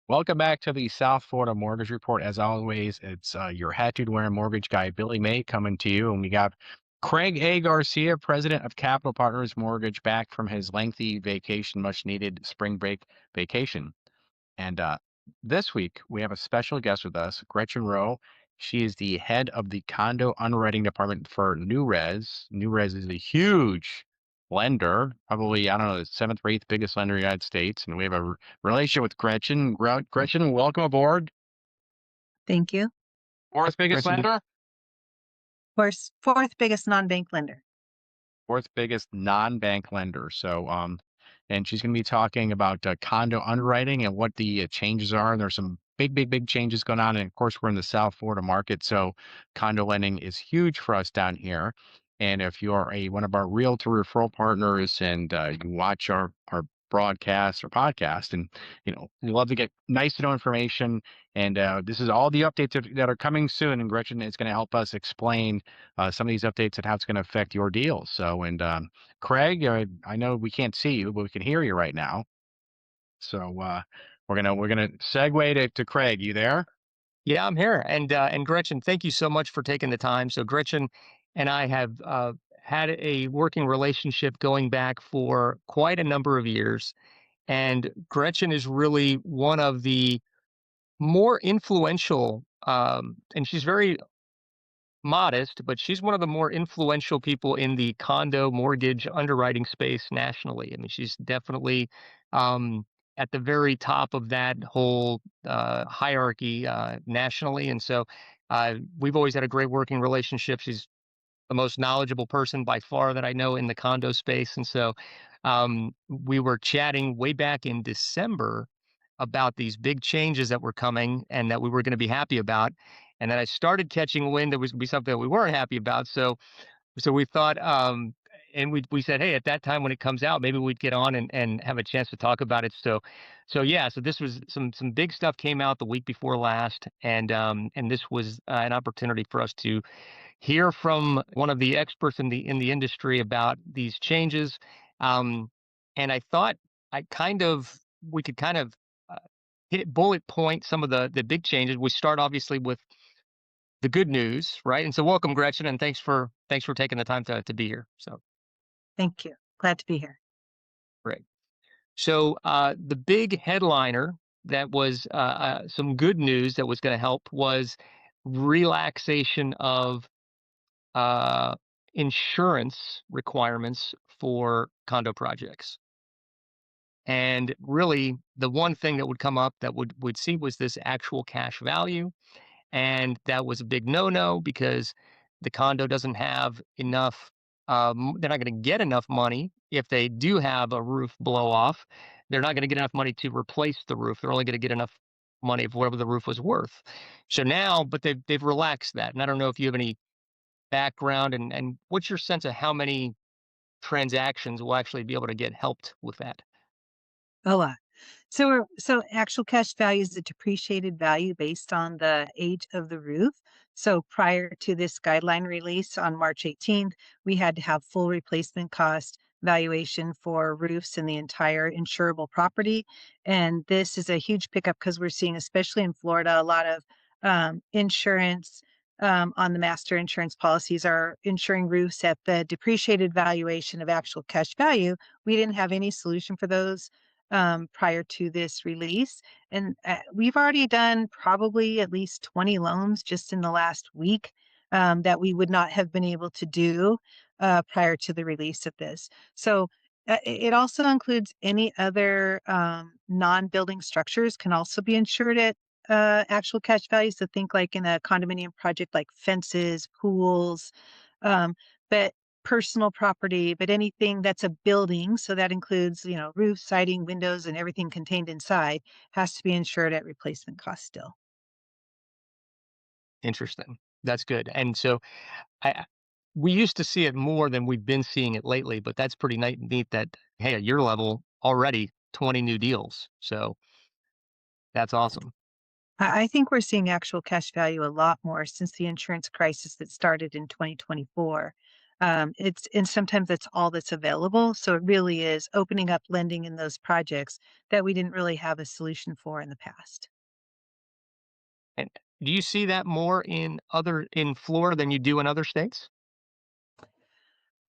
Welcome back to the South Florida Mortgage Report. As always, it's your tattooed wearing mortgage guy, Billy May, coming to you. And we got Craig A. Garcia, president of Capital Partners Mortgage, back from his lengthy vacation, much needed spring break vacation. And this week, we have a special guest with us, Gretchen Rowe. She is the head of the condo underwriting department for New Res. New Res is a huge lender, probably, I don't know, the seventh or eighth biggest lender in the United States. And we have a relationship with Gretchen. Gretchen, welcome aboard. Thank you. Fourth biggest Gretchen, lender? Fourth biggest non-bank lender. Fourth biggest non-bank lender. And she's going to be talking about condo underwriting and what the changes are. And there's some big changes going on. And of course, we're in the South Florida market, so condo lending is huge for us down here. And if you are one of our realtor referral partners and you watch our broadcast or podcast, and we love to get nice to know information. And this is all the updates that are coming soon. And Gretchen is going to help us explain some of these updates and how it's going to affect your deals. Craig, I know we can't see you, but we can hear you right now. So we're gonna segue to Craig. You there? yeah, I'm here, and Gretchen, thank you so much for taking the time. So Gretchen and I have had a working relationship going back for quite a number of years, and Gretchen is really one of the more influential, and she's very modest, but she's one of the more influential people in the condo mortgage underwriting space nationally. I mean, she's definitely um, at the very top of that whole hierarchy nationally. And so we've always had a great working relationship. She's the most knowledgeable person by far that I know in the condo space. And so we were chatting way back in December about these big changes that were coming and that we were going to be happy about. And then I started catching wind there was going to be something that we weren't happy about. So we thought, and we said, hey, at that time when it comes out, maybe we'd get on and have a chance to talk about it. So yeah, so this was some big stuff came out the week before last, and this was an opportunity for us to hear from one of the experts in the industry about these changes. Um, and I thought I kind of we could kind of uh, hit bullet point some of the big changes. We start obviously with the good news, right? And so welcome, Gretchen, and thanks for taking the time to be here. So Thank you. Glad to be here. great. So the big headliner that was some good news that was going to help was relaxation of uh, insurance requirements for condo projects. And really, the one thing that would come up that would see was this actual cash value, and that was a big no-no because the condo doesn't have enough. They're not going to get enough money if they do have a roof blow off. They're not going to get enough money to replace the roof. They're only going to get enough money of whatever the roof was worth. So now, but they've relaxed that, and I don't know if you have any background and what's your sense of how many transactions will actually be able to get helped with that? A lot. So actual cash value is the depreciated value based on the age of the roof. So prior to this guideline release on March 18th, we had to have full replacement cost valuation for roofs in the entire insurable property. And this is a huge pickup because we're seeing, especially in Florida, a lot of insurance on the master insurance policies are insuring roofs at the depreciated valuation of actual cash value. We didn't have any solution for those prior to this release. And we've already done probably at least 20 loans just in the last week that we would not have been able to do prior to the release of this. So it also includes any other non-building structures can also be insured at actual cash values. So think like in a condominium project, like fences, pools, um, but personal property, but anything that's a building, so that includes, roof, siding, windows, and everything contained inside, has to be insured at replacement cost still. Interesting. That's good. And so we used to see it more than we've been seeing it lately, but that's pretty neat that, hey, at your level, already 20 new deals. So that's awesome. I think we're seeing actual cash value a lot more since the insurance crisis that started in 2024. And sometimes that's all that's available. So it really is opening up lending in those projects that we didn't really have a solution for in the past. And do you see that more in Florida than you do in other states?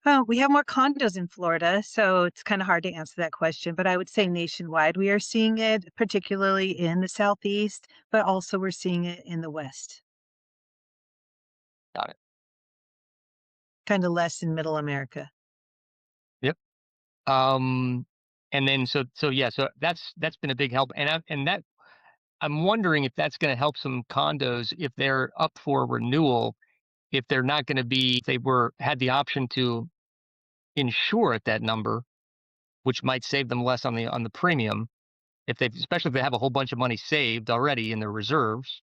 Oh, we have more condos in Florida, so it's kind of hard to answer that question. But I would say nationwide, we are seeing it, particularly in the Southeast, but also we're seeing it in the West, Got it. kind of less in Middle America. Yep. Um, and then yeah, so that's been a big help, and that I'm wondering if that's going to help some condos if they're up for renewal, if they're not going to be, if they were had the option to insure at that number, which might save them less on the premium. If they, especially if they have a whole bunch of money saved already in their reserves,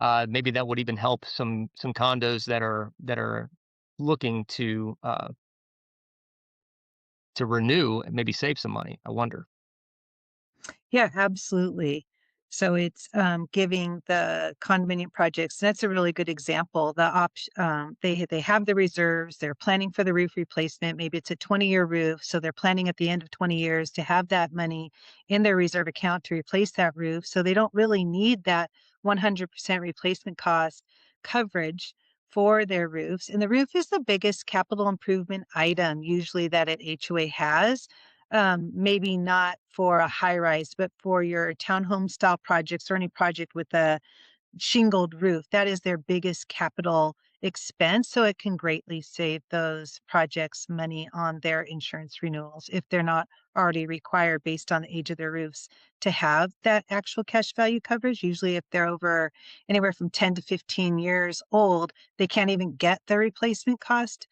maybe that would even help some condos that are looking to renew and maybe save some money. I wonder. Yeah, absolutely. So it's giving the condominium projects. That's a really good example. They have the reserves. They're planning for the roof replacement. Maybe it's a 20-year roof, so they're planning at the end of 20 years to have that money in their reserve account to replace that roof. So they don't really need that 100% replacement cost coverage for their roofs. And the roof is the biggest capital improvement item usually that an HOA has. Maybe not for a high rise, but for your townhome style projects or any project with a shingled roof, that is their biggest capital expense. So it can greatly save those projects money on their insurance renewals if they're not already required based on the age of their roofs to have that actual cash value coverage. Usually, if they're over anywhere from 10 to 15 years old, they can't even get the replacement cost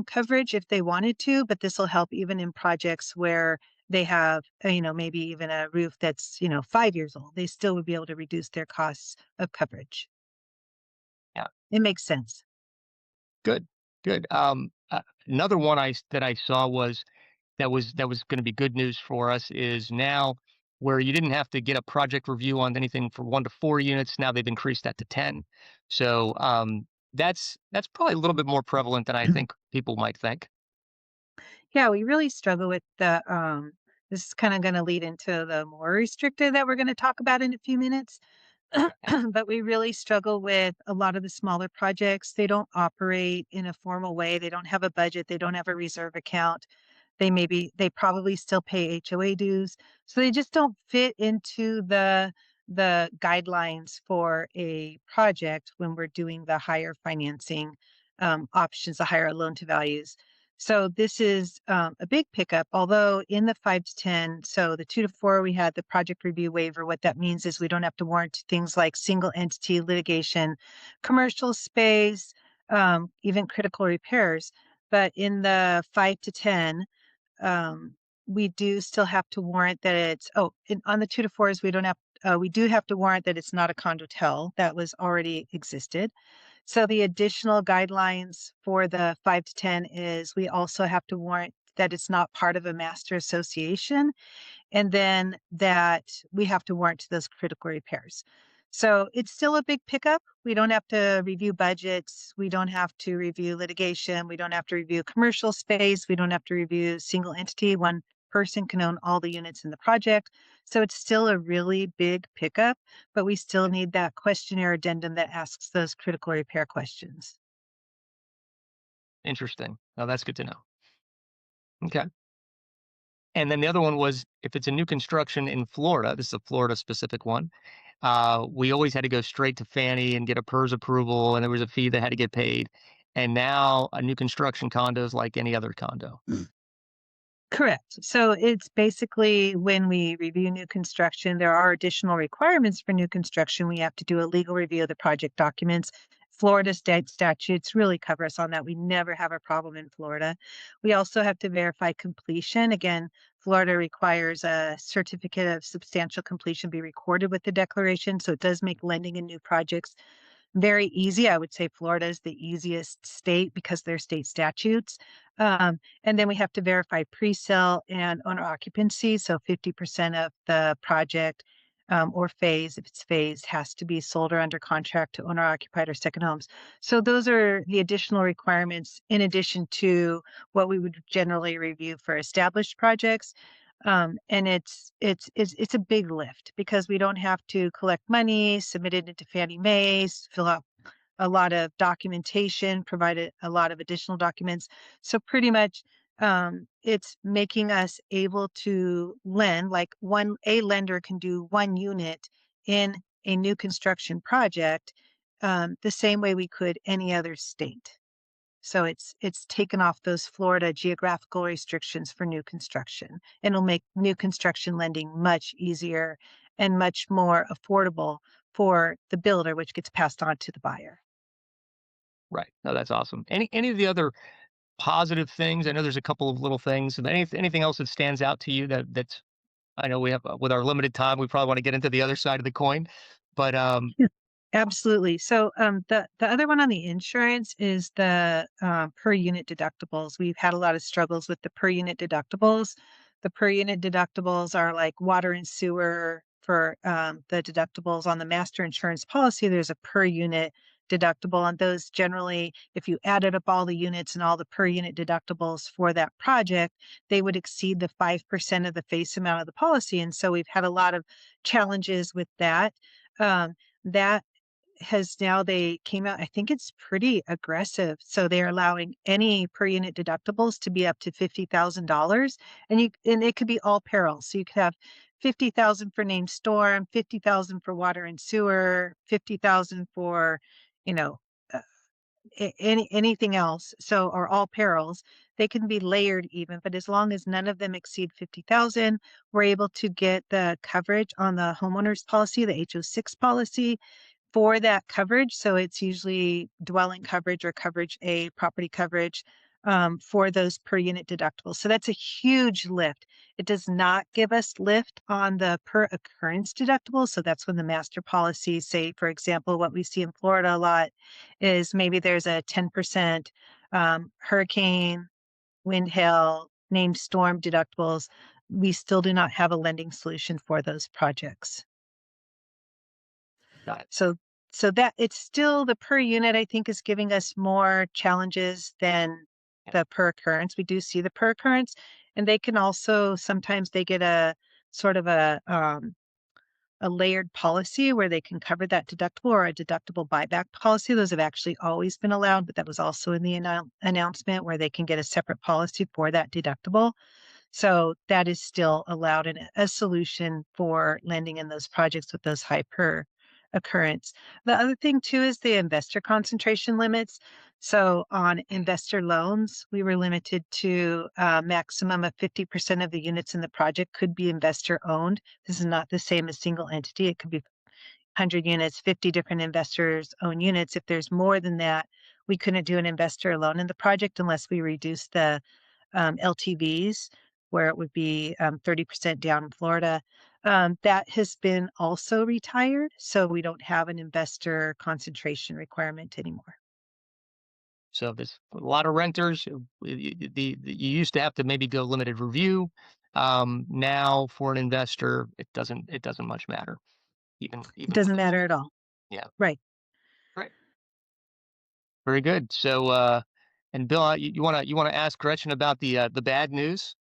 coverage if they wanted to, but this will help even in projects where they have, maybe even a roof that's, 5 years old. They still would be able to reduce their costs of coverage. Yeah. It makes sense. Good. Good. Another one that I saw that was going to be good news for us is now where you didn't have to get a project review on anything for 1 to 4 units. Now they've increased that to 10. So that's probably a little bit more prevalent than I think people might think. Yeah, we really struggle with this is kind of going to lead into the more restricted that we're going to talk about in a few minutes. Yeah. But we really struggle with a lot of the smaller projects. They don't operate in a formal way. They don't have a budget. They don't have a reserve account. They probably still pay HOA dues. So they just don't fit into the guidelines for a project when we're doing the higher financing options, the higher loan to values. So this is a big pickup, although in the 5 to 10, so the 2 to 4, we had the project review waiver. What that means is we don't have to warrant things like single entity litigation, commercial space, even critical repairs. But in the 5 to 10, um, we do still have to warrant that on the 2 to 4s, we do have to warrant that it's not a condotel that was already existed. So the additional guidelines for the 5 to 10 is we also have to warrant that it's not part of a master association, and then that we have to warrant those critical repairs. So it's still a big pickup. We don't have to review budgets. We don't have to review litigation. We don't have to review commercial space. We don't have to review single entity. One person can own all the units in the project. So it's still a really big pickup, but we still need that questionnaire addendum that asks those critical repair questions. Interesting. Oh, that's good to know. Okay. And then the other one was if it's a new construction in Florida, this is a Florida specific one. We always had to go straight to Fannie and get a PERS approval, and there was a fee that had to get paid. And now a new construction condo is like any other condo. Correct. So it's basically when we review new construction, there are additional requirements for new construction. We have to do a legal review of the project documents. Florida state statutes really cover us on that. We never have a problem in Florida. We also have to verify completion. Again, Florida requires a certificate of substantial completion be recorded with the declaration. So it does make lending in new projects very easy. I would say Florida is the easiest state because they're state statutes. And then we have to verify pre-sale and owner occupancy. So 50% of the project or phase. If it's phased, has to be sold or under contract to owner occupied or second homes. So those are the additional requirements in addition to what we would generally review for established projects. And it's a big lift because we don't have to collect money, submit it into Fannie Mae, fill out a lot of documentation, provided a lot of additional documents. So pretty much it's making us able to lend, like a lender can do one unit in a new construction project the same way we could any other state. So it's taken off those Florida geographical restrictions for new construction, and it'll make new construction lending much easier and much more affordable for the builder, which gets passed on to the buyer. Right. No, that's awesome. Any of the other positive things? I know there's a couple of little things. But anything else that stands out to you that's I know we have with our limited time, we probably want to get into the other side of the coin, but Absolutely. So the other one on the insurance is the per unit deductibles. We've had a lot of struggles with the per unit deductibles. The per unit deductibles are like water and sewer for the deductibles on the master insurance policy. There's a per unit deductible on those. Generally, if you added up all the units and all the per unit deductibles for that project, they would exceed the 5% of the face amount of the policy. And so we've had a lot of challenges with that. That has now they came out, I think it's pretty aggressive. So they're allowing any per unit deductibles to be up to $50,000, and it could be all perils. So you could have 50,000 for named storm, 50,000 for water and sewer, 50,000 for, you know, uh, anything else. So, or all perils, they can be layered even, but as long as none of them exceed 50,000, we're able to get the coverage on the homeowner's policy, the HO6 policy, for that coverage. So it's usually dwelling coverage or coverage A, property coverage for those per unit deductibles. So that's a huge lift. It does not give us lift on the per occurrence deductible. So that's when the master policy, say, for example, what we see in Florida a lot is maybe there's a 10% hurricane, wind, hail, named storm deductibles. We still do not have a lending solution for those projects. got it. So that it's still the per unit, I think, is giving us more challenges than Yeah. the per occurrence. We do see the per occurrence, and they can also sometimes they get a sort of a layered policy where they can cover that deductible or a deductible buyback policy. Those have actually always been allowed, but that was also in the announcement where they can get a separate policy for that deductible. So that is still allowed in a solution for lending in those projects with those high per occurrence. The other thing too is the investor concentration limits. So on investor loans, we were limited to a maximum of 50% of the units in the project could be investor owned. This is not the same as single entity. It could be 100 units, 50 different investors own units. If there's more than that, we couldn't do an investor loan in the project unless we reduce the LTVs, where it would be 30% down in Florida. That has been also retired, so we don't have an investor concentration requirement anymore. So there's a lot of renters. You used to have to maybe go limited review. Now for an investor, it doesn't much matter. It Even with doesn't those. matter at all. Yeah. Right. Great. Very good. So and Bill, you wanna ask Gretchen about the bad news?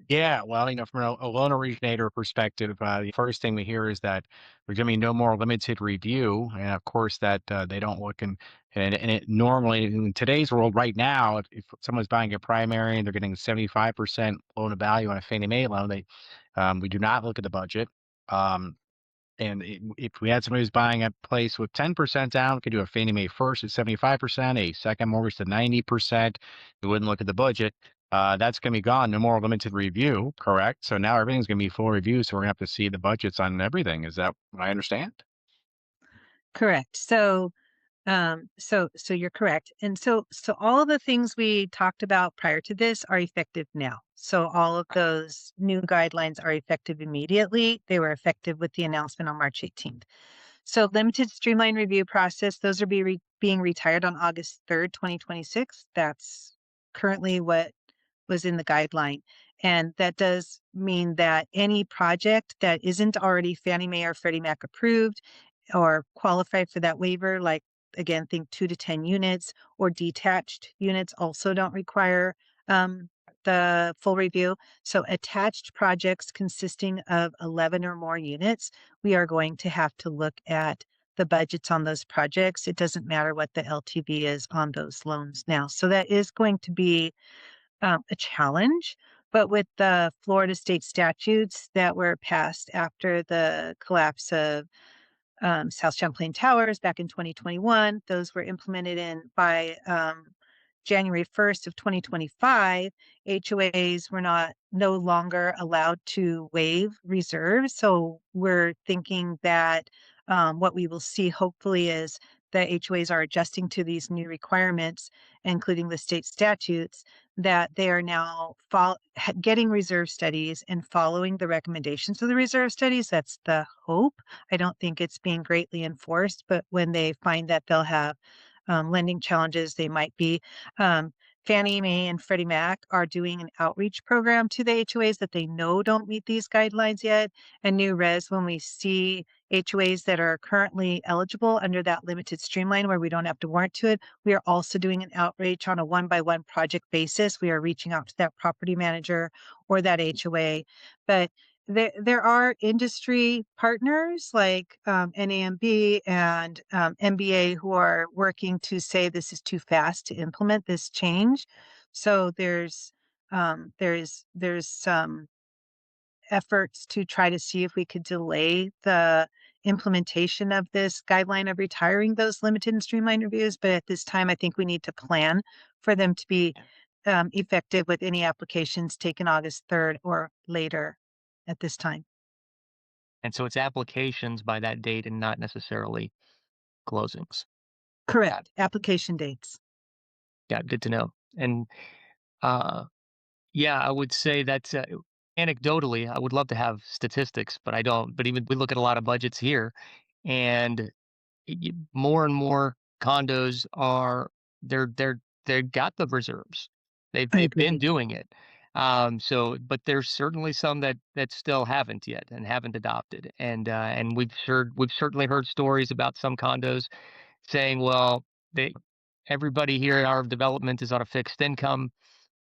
Yeah, well, from a loan originator perspective, the first thing we hear is that there's going to be no more limited review, and of course that they don't look and it normally in today's world right now, if someone's buying a primary and they're getting 75% loan to value on a Fannie Mae loan, we do not look at the budget. Um, And if we had somebody who's buying a place with 10% down, we could do a Fannie Mae first at 75%, a second mortgage to 90%. We wouldn't look at the budget. That's going to be gone. No more limited review, correct? So now everything's going to be full review. So we're going to have to see the budgets on everything. Is that what I understand? Correct. So you're correct. And so all of the things we talked about prior to this are effective now. So all of those new guidelines are effective immediately. They were effective with the announcement on March 18th. So limited streamline review process, those are being retired on August 3rd, 2026. That's currently what was in the guideline. And that does mean that any project that isn't already Fannie Mae or Freddie Mac approved or qualified for that waiver, like again, think 2 to 10 units or detached units also don't require the full review. So attached projects consisting of 11 or more units, we are going to have to look at the budgets on those projects. It doesn't matter what the LTV is on those loans now. So that is going to be a challenge. But with the Florida state statutes that were passed after the collapse of South Champlain Towers back in 2021. Those were implemented in by January 1st of 2025. HOAs were no longer allowed to waive reserves. So we're thinking that what we will see hopefully is that HOAs are adjusting to these new requirements, including the state statutes, that they are now getting reserve studies and following the recommendations of the reserve studies. That's the hope. I don't think it's being greatly enforced, but when they find that they'll have lending challenges, they might be. Fannie Mae and Freddie Mac are doing an outreach program to the HOAs that they know don't meet these guidelines yet. And new res, when we see HOAs that are currently eligible under that limited streamline where we don't have to warrant to it, we are also doing an outreach on a one-by-one project basis. We are reaching out to that property manager or that HOA. But there are industry partners like NAMB and MBA who are working to say this is too fast to implement this change. So there's some efforts to try to see if we could delay the implementation of this guideline of retiring those limited and streamlined reviews. But at this time, I think we need to plan for them to be effective with any applications taken August 3rd or later at this time. And so it's applications by that date and not necessarily closings. Correct. Application dates. Yeah, good to know. And uh, yeah, I would say that anecdotally, I would love to have statistics, but I don't. But even we look at a lot of budgets here, and more and more condos are they've got the reserves. I They've been agree. doing it. So, but there's certainly some that still haven't yet and haven't adopted. And we've certainly heard stories about some condos saying, well, they everybody here in our development is on a fixed income.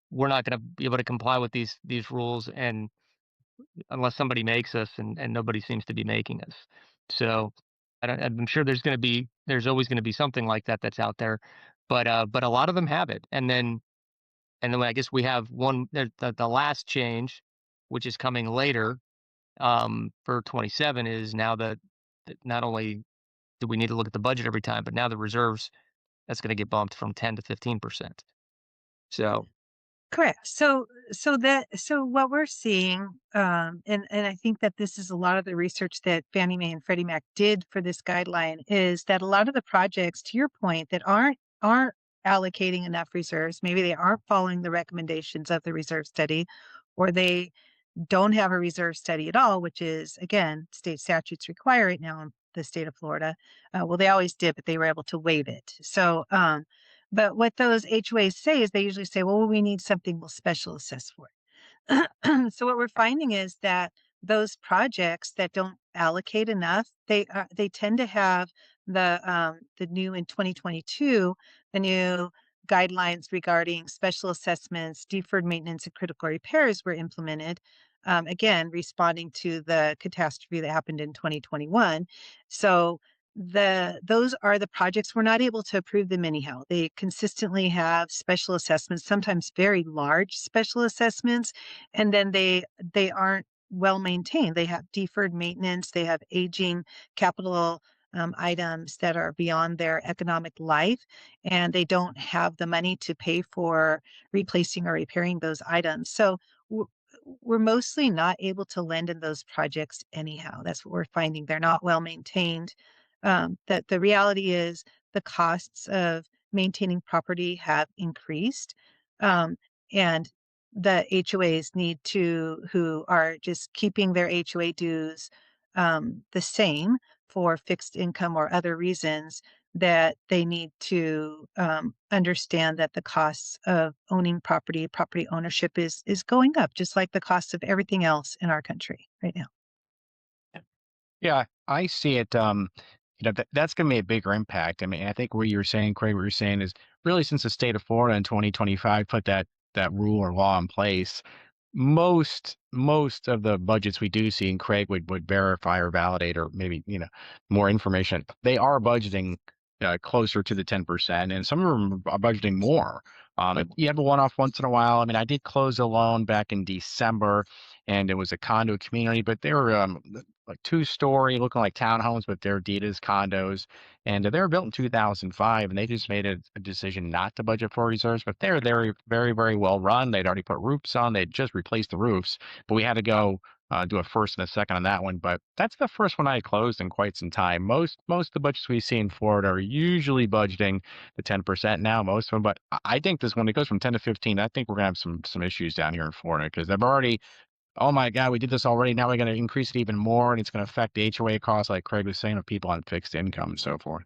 We're not going to be able to comply with these rules, and unless somebody makes us, and nobody seems to be making us. So I'm sure there's always going to be something like that that's out there, but a lot of them have it. And then I guess we have the last change, which is coming later for 27 is now that not only do we need to look at the budget every time, but now the reserves that's going to get bumped from 10 to 15%. So Correct. So what we're seeing, and I think that this is a lot of the research that Fannie Mae and Freddie Mac did for this guideline, is that a lot of the projects, to your point, that aren't allocating enough reserves, maybe they aren't following the recommendations of the reserve study, or they don't have a reserve study at all, which is, again, state statutes require it now in the state of Florida. Well, they always did, but they were able to waive it. So, but what those HOAs say is they usually say, well, we need something we'll special assess for it. So what we're finding is that those projects that don't allocate enough, they tend to have the new in 2022, the new guidelines regarding special assessments, deferred maintenance, and critical repairs were implemented. Again, responding to the catastrophe that happened in 2021. So those are the projects we're not able to approve them anyhow. They consistently have special assessments, sometimes very large special assessments, and then they aren't well maintained. They have deferred maintenance, they have aging capital items that are beyond their economic life, and they don't have the money to pay for replacing or repairing those items. So we're mostly not able to lend in those projects anyhow. That's what we're finding. They're not well maintained. That the reality is the costs of maintaining property have increased. Um, and the HOAs who are just keeping their HOA dues the same for fixed income or other reasons, that they need to understand that the costs of owning property ownership is going up, just like the cost of everything else in our country right now. Yeah, I see it. That's going to be a bigger impact. I mean, I think what you're saying, Craig, what you're saying is really since the state of Florida in 2025 put that rule or law in place, most of the budgets we do see, and Craig would verify or validate or maybe more information. They are budgeting closer to the 10%, and some of them are budgeting more. You have a one-off once in a while. I mean, I did close a loan back in December, and it was a condo community, but they were like two-story, looking like townhomes, but they're deed as condos, and they were built in 2005, and they just made a decision not to budget for reserves. But they're very, very, very well run. They'd already put roofs on. They'd just replaced the roofs, but we had to go do a first and a second on that one. But that's the first one I closed in quite some time. Most of the budgets we see in Florida are usually budgeting the 10% now, most of them. But I think this when it goes from 10 to 15, I think we're gonna have some issues down here in Florida because they've already. Oh my God, we did this already. Now we're going to increase it even more, and it's going to affect the HOA costs, like Craig was saying, of people on fixed income and so forth.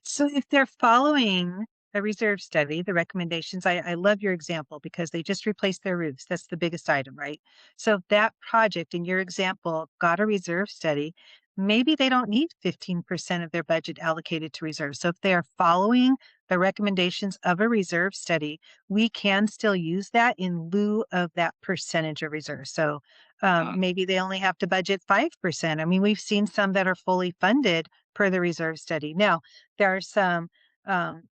So if they're following a reserve study, the recommendations, I love your example because they just replaced their roofs. That's the biggest item, right? So if that project in your example got a reserve study, maybe they don't need 15% of their budget allocated to reserves. So if they are following the recommendations of a reserve study, we can still use that in lieu of that percentage of reserve. So maybe they only have to budget 5%. I mean, we've seen some that are fully funded per the reserve study. Now, there are some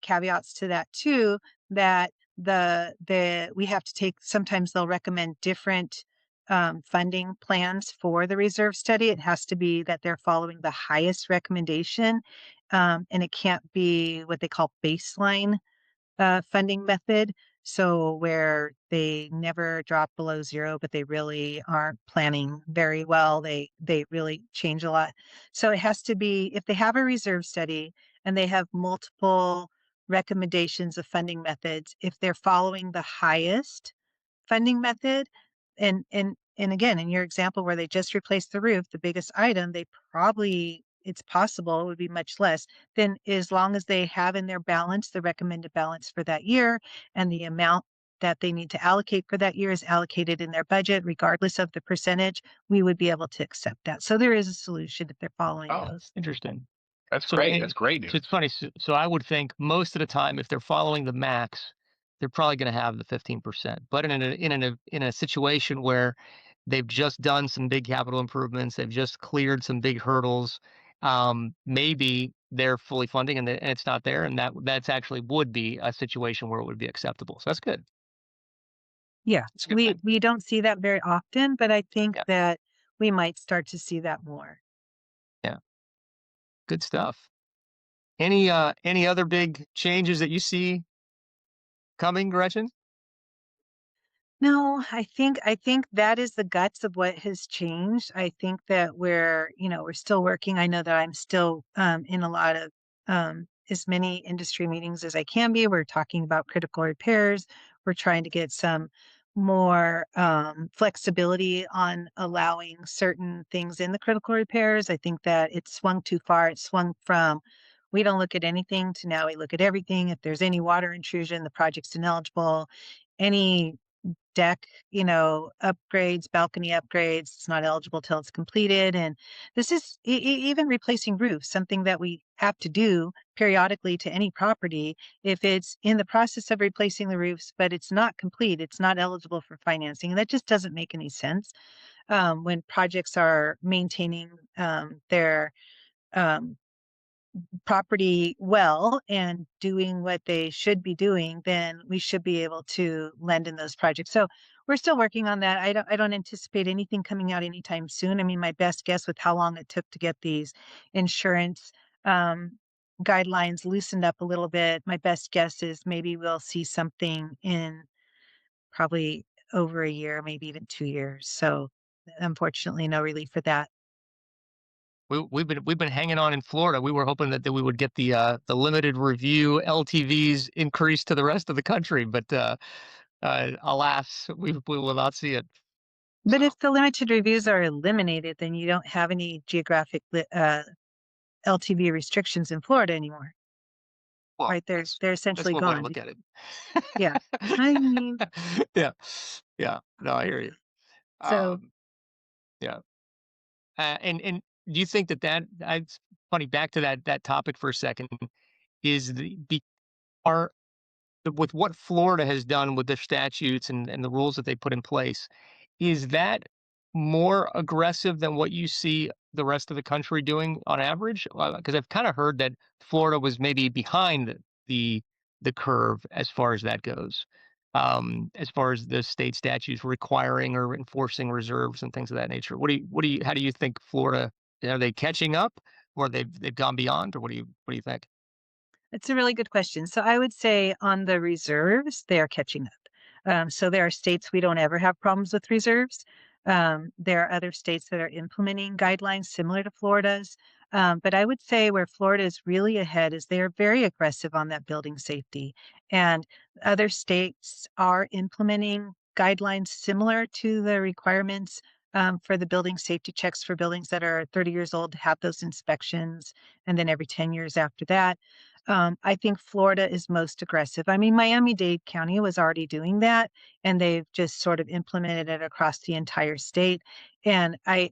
caveats to that too, that the we have to take, sometimes they'll recommend different funding plans for the reserve study. It has to be that they're following the highest recommendation, and it can't be what they call baseline funding method. So where they never drop below zero, but they really aren't planning very well. They really change a lot. So it has to be, if they have a reserve study and they have multiple recommendations of funding methods, if they're following the highest funding method, and again, in your example where they just replaced the roof, the biggest item, they probably, it's possible it would be much less. Then as long as they have in their balance, the recommended balance for that year, and the amount that they need to allocate for that year is allocated in their budget, regardless of the percentage, we would be able to accept that. So there is a solution if they're following Oh, those. Interesting. that's So, great. and That's great so news. it's funny. So I would think most of the time, if they're following the max, they're probably going to have the 15%. But in a situation where they've just done some big capital improvements, they've just cleared some big hurdles, maybe they're fully funding and it's not there, and that's actually would be a situation where it would be acceptable. So that's good. Yeah, It's a good we thing. we don't see that very often, but I think Yeah, that we might start to see that more. yeah, good stuff. Any other big changes that you see coming, Gretchen? No, I think that is the guts of what has changed. I think that we're still working. I know that I'm still in a lot of as many industry meetings as I can be. We're talking about critical repairs. We're trying to get some more flexibility on allowing certain things in the critical repairs. I think that it swung too far. It swung from we don't look at anything to now we look at everything. If there's any water intrusion, the project's ineligible. Any deck, upgrades, balcony upgrades. It's not eligible till it's completed. And this is even replacing roofs, something that we have to do periodically to any property. If it's in the process of replacing the roofs, but it's not complete, it's not eligible for financing. And that just doesn't make any sense when projects are maintaining their um, property well and doing what they should be doing, then we should be able to lend in those projects. So we're still working on that. I don't anticipate anything coming out anytime soon. I mean, my best guess with how long it took to get these insurance um, guidelines loosened up a little bit, my best guess is maybe we'll see something in probably over a year, maybe even 2 years. So unfortunately, no relief for that. We've been hanging on in Florida. We were hoping that we would get the limited review LTVs increased to the rest of the country, but alas, we will not see it. But So if the limited reviews are eliminated, then you don't have any geographic LTV restrictions in Florida anymore, Well, right? They're that's essentially one way to gone. look at it. Yeah. I mean, Yeah. Yeah. No, I hear you. so Um, yeah. And do you think that it's funny, back to that topic for a second, is are with what Florida has done with their statutes and the rules that they put in place, is that more aggressive than what you see the rest of the country doing on average? Because I've kind of heard that Florida was maybe behind the the curve as far as that goes, as far as the state statutes requiring or enforcing reserves and things of that nature. How do you think Florida, are they catching up, or they've gone beyond, or what do you think? it's a really good question. So I would say on the reserves, they are catching up. So there are states we don't ever have problems with reserves. There are other states that are implementing guidelines similar to Florida's. But I would say where Florida is really ahead is they are very aggressive on that building safety. And other states are implementing guidelines similar to the requirements for the building safety checks for buildings that are 30 years old to have those inspections, and then every 10 years after that. I think Florida is most aggressive. I mean, Miami-Dade County was already doing that, and they've just sort of implemented it across the entire state. And I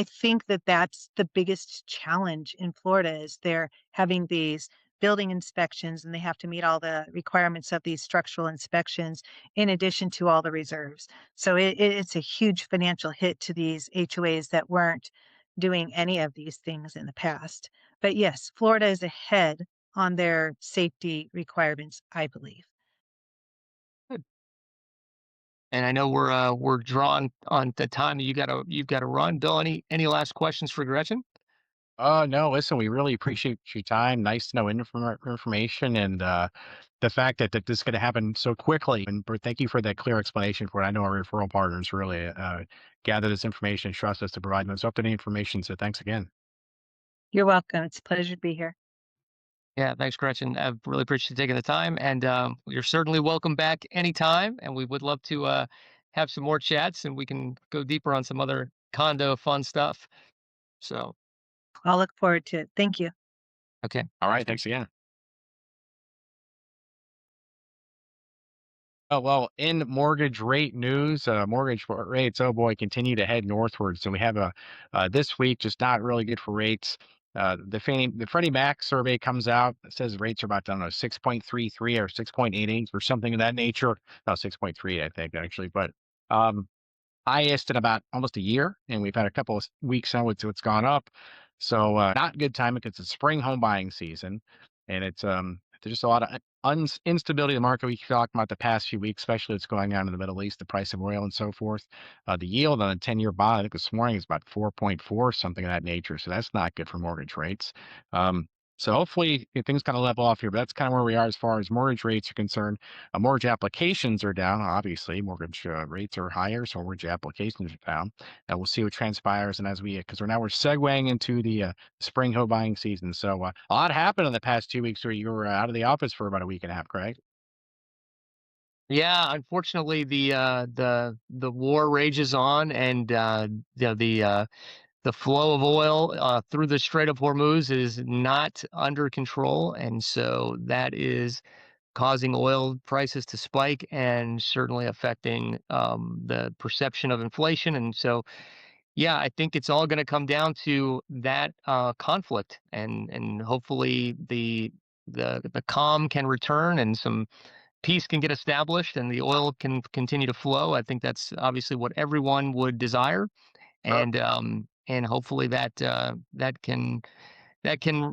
think that that's the biggest challenge in Florida is they're having these building inspections, and they have to meet all the requirements of these structural inspections in addition to all the reserves. So it's a huge financial hit to these HOAs that weren't doing any of these things in the past. But yes, Florida is ahead on their safety requirements, I believe. Good. And I know we're drawn on the time. You've got to run. Bill, any last questions for Gretchen? No, listen, we really appreciate your time. Nice to know information and the fact that this is going to happen so quickly. And thank you for that clear explanation for it. I know our referral partners really gather this information and trust us to provide most up-to-date information. So thanks again. You're welcome. It's a pleasure to be here. Yeah, thanks, Gretchen. I really appreciate you taking the time, and you're certainly welcome back anytime. And we would love to have some more chats, and we can go deeper on some other condo fun stuff. So, I'll look forward to it. Thank you. okay. All right. Thanks again. Oh, well, in mortgage rate news, rates, oh boy, continue to head northward. So we have this week just not really good for rates. The Freddie Mac survey comes out. It says rates are about, I don't know, 6.33 or 6.88 or something of that nature. No, 6.3, I think, actually. But um, highest in about almost a year, and we've had a couple of weeks now it's gone up. So not good time because it's spring home buying season, and there's just a lot of instability in the market. We talked about the past few weeks, especially what's going on in the Middle East, the price of oil and so forth. The yield on a 10-year bond, I think this morning is about 4.4, something of that nature. So that's not good for mortgage rates. Um, so hopefully things kind of level off here, but that's kind of where we are as far as mortgage rates are concerned. Mortgage applications are down, obviously. Mortgage rates are higher, so mortgage applications are down. And we'll see what transpires. And because we're segueing into the spring home buying season. So a lot happened in the past 2 weeks where you were out of the office for about a week and a half, Craig. Yeah, unfortunately, the war rages on, and the flow of oil through the Strait of Hormuz is not under control, and so that is causing oil prices to spike and certainly affecting the perception of inflation. And so, yeah, I think it's all going to come down to that conflict, and hopefully the calm can return and some peace can get established and the oil can continue to flow. I think that's obviously what everyone would desire, Sure. and hopefully that can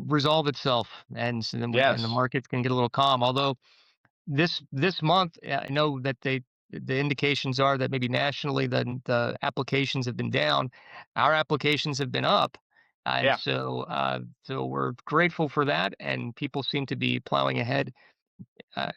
resolve itself, and so then the Yes. markets can get a little calm. Although this month, I know that the indications are that maybe nationally the applications have been down. Our applications have been up, and Yeah. so we're grateful for that, and people seem to be plowing ahead. Uh,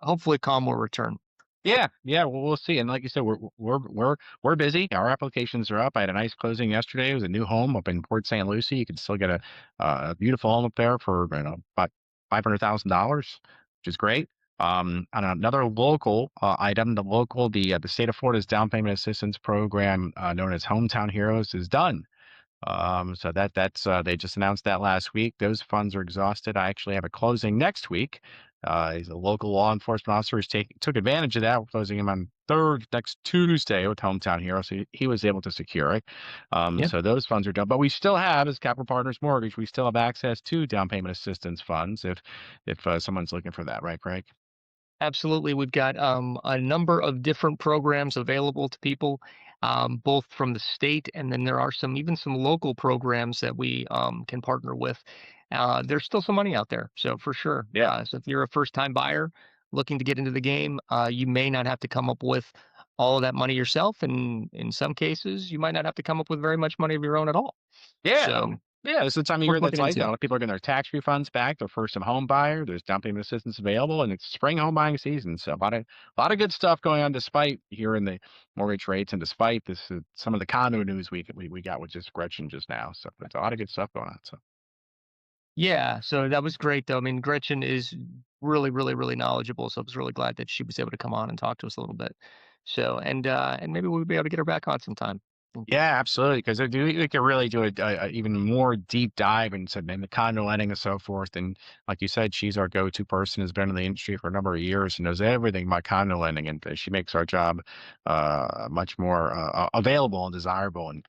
Hopefully, calm will return. Yeah, yeah, well, we'll see. And like you said, we're busy. Our applications are up. I had a nice closing yesterday. It was a new home up in Port St. Lucie. You can still get a beautiful home up there for about $500,000, which is great. On another local item, the state of Florida's down payment assistance program, known as Hometown Heroes, is done. So that's they just announced that last week. Those funds are exhausted. I actually have a closing next week. He's a local law enforcement officer who's took advantage of that. We're closing him on next Tuesday with Hometown Hero, so he was able to secure it. Yeah. So those funds are done, but we still have, as Capital Partners Mortgage, we still have access to down payment assistance funds if someone's looking for that, right, Craig? Absolutely. We've got a number of different programs available to people, both from the state, and then there are even some local programs that we can partner with. There's still some money out there, so for sure. Yeah. So if you're a first-time buyer looking to get into the game, you may not have to come up with all of that money yourself, and in some cases, you might not have to come up with very much money of your own at all. Yeah. So Yeah, it's the time of worth year that's looking like that. A into. lot of people are getting their tax refunds back, their first-time home buyer. There's down payment assistance available, and it's spring home buying season. So a lot of good stuff going on despite hearing the mortgage rates and despite this some of the condo news we got with just Gretchen just now. So there's a lot of good stuff going on. So Yeah, so that was great though. I mean, Gretchen is really, really, really knowledgeable. So I was really glad that she was able to come on and talk to us a little bit. So and maybe we'll be able to get her back on sometime. Mm. yeah, absolutely, because we could really do a even more deep dive into the condo lending and so forth. And like you said, she's our go-to person, has been in the industry for a number of years and knows everything about condo lending, and she makes our job much more available and desirable. And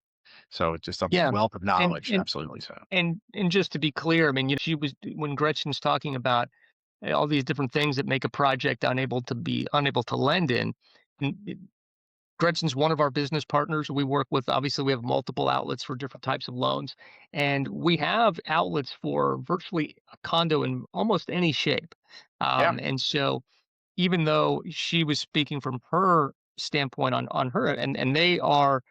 so it's just a Yeah, wealth of and knowledge. and Absolutely. So and just to be clear, I mean, she was when Gretchen's talking about all these different things that make a project unable to lend in. Gretchen's one of our business partners we work with. Obviously, we have multiple outlets for different types of loans, and we have outlets for virtually a condo in almost any shape. yeah, And so, even though she was speaking from her standpoint on her, and they are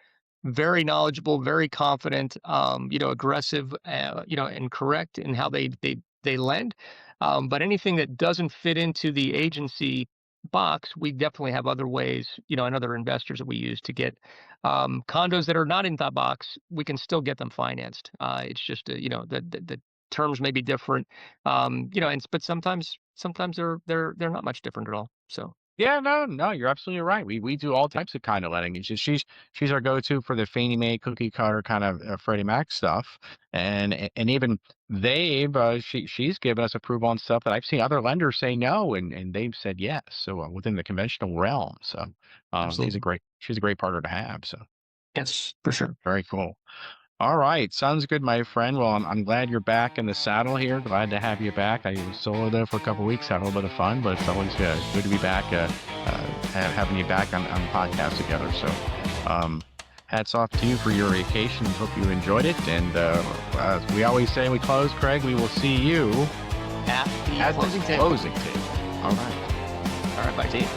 very knowledgeable, very confident, aggressive, and correct in how they lend. But anything that doesn't fit into the agency box, we definitely have other ways, and other investors that we use to get condos that are not in that box. We can still get them financed. It's just the terms may be different, but sometimes they're not much different at all. So yeah, no, you're absolutely right. We do all types of kind of lending. It's just she's our go-to for the Fannie Mae cookie cutter kind of Freddie Mac stuff, and even she's given us approval on stuff that I've seen other lenders say no, and they've said yes. So within the conventional realm, so absolutely, she's a great partner to have. So yes, for sure. very cool. All right, sounds good, my friend. Well, I'm glad you're back in the saddle here. Glad to have you back. I was solo though for a couple weeks, having a little bit of fun, but it's always good to be back, having you back on the podcast together. So, hats off to you for your vacation. Hope you enjoyed it. And as we always say, when we close, Craig, we will see you At the at closing the table. closing table. All right. All right, bye, Tate.